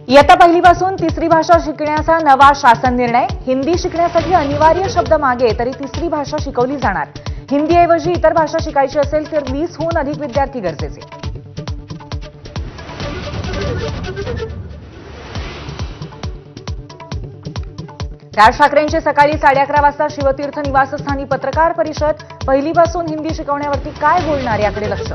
इयत्ता पहिलीपासून तिसरी भाषा शिकण्याचा नवा शासन निर्णय. हिंदी शिकण्यासाठी अनिवार्य शब्द मागे तरी तिसरी भाषा शिकवली जाणार. हिंदीऐवजी इतर भाषा शिकायची असेल तर 20हून अधिक विद्यार्थी गरजेचे. राज ठाकरेंची सकाळी 11:30 वाजता शिवतीर्थ निवासस्थानी पत्रकार परिषद. पहिलीपासून हिंदी शिकवण्यावरती काय बोलणार याकडे लक्ष.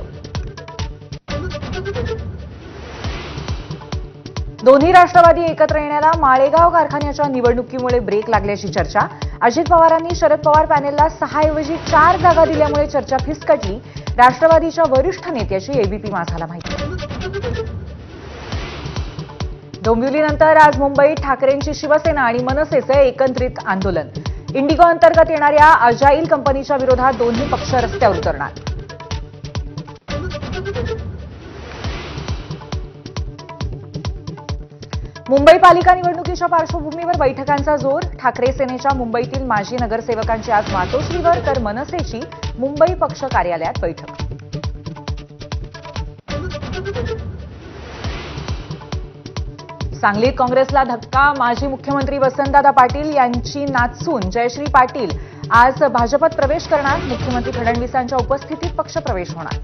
दोन्ही राष्ट्रवादी एकत्र येण्याला माळेगाव कारखान्याच्या निवडणुकीमुळे ब्रेक लागल्याची चर्चा. अजित पवारांनी शरद पवार पॅनेलला 6 ऐवजी 4 जागा दिल्यामुळे चर्चा फिसकटली. राष्ट्रवादीच्या वरिष्ठ नेत्याची एबीपी माझाला माहिती. डोंबिवलीनंतर आज मुंबईत ठाकरेंची शिवसेना आणि मनसेचे एकत्रित आंदोलन. इंडिगो अंतर्गत येणाऱ्या अजाईल कंपनीच्या विरोधात दोन्ही पक्ष रस्त्यावर उतरणार. मुंबई पालिका निवडणुकीच्या पार्श्वभूमीवर बैठकांचा जोर. ठाकरे सेनेच्या मुंबईतील माजी नगरसेवकांची आज मातोश्रीवर तर मनसेची मुंबई पक्ष कार्यालयात बैठक. सांगलीत काँग्रेसला धक्का. माजी मुख्यमंत्री वसंतदादा पाटील यांची नातसून जयश्री पाटील आज भाजपत प्रवेश करणार. मुख्यमंत्री फडणवीसांच्या उपस्थितीत पक्षप्रवेश होणार.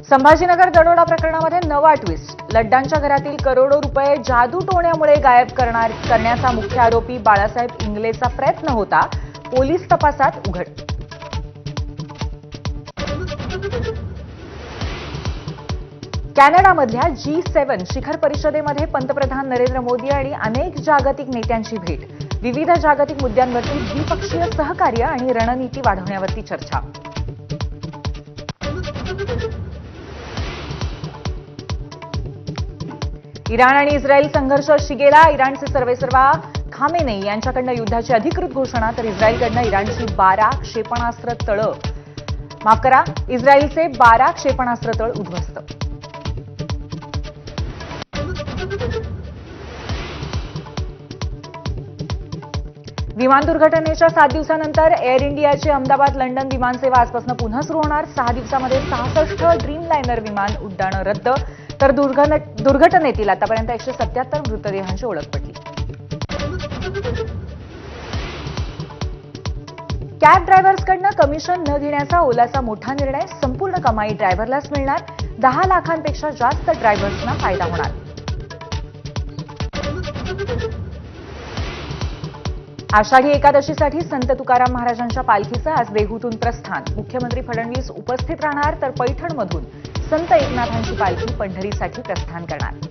संभाजीनगर दरोडा प्रकरणामध्ये नवा ट्विस्ट. लड्डांच्या घरातील करोडो रुपये जादूटोण्यामुळे गायब करण्याचा मुख्य आरोपी बाळासाहेब इंगलेचा प्रयत्न होता. पोलीस तपासात उघड. कॅनडामधल्या G7 शिखर परिषदेमध्ये पंतप्रधान नरेंद्र मोदी आणि अनेक जागतिक नेत्यांची भेट. विविध जागतिक मुद्द्यांवरती द्विपक्षीय सहकार्य आणि रणनीती वाढवण्यावरती चर्चा. इराण आणि इस्रायल संघर्ष शिगेला. इराणचे सर्वेसर्वा खामेनेई यांच्याकडनं युद्धाची अधिकृत घोषणा तर इस्रायलकडनं इराणची 12 क्षेपणास्त्र तळं इस्रायलचे 12 क्षेपणास्त्र तळ उद्ध्वस्त. विमान दुर्घटनेच्या 7 दिवसानंतर एअर इंडियाची अहमदाबाद लंडन विमानसेवा आजपासून पुन्हा सुरू होणार. 6 दिवसामध्ये 66 ड्रीमलाइनर विमान उड्डाणं रद्द. तर दुर्घटनेतील आतापर्यंत 177 मृतदेहांची ओळख पटली. कॅब ड्रायव्हर्सकडनं कमिशन न घेण्याचा ओलाचा मोठा निर्णय. संपूर्ण कमाई ड्रायव्हरलाच मिळणार. 10 लाखांपेक्षा जास्त ड्रायव्हर्सना फायदा होणार. आषाढी एकादशीसाठी संत तुकाराम महाराजांच्या पालखीचं आज देहूतून प्रस्थान. मुख्यमंत्री फडणवीस उपस्थित राहणार तर पैठणमधून संत एकनाथांची पालखी पंढरीसाठी प्रस्थान करणार.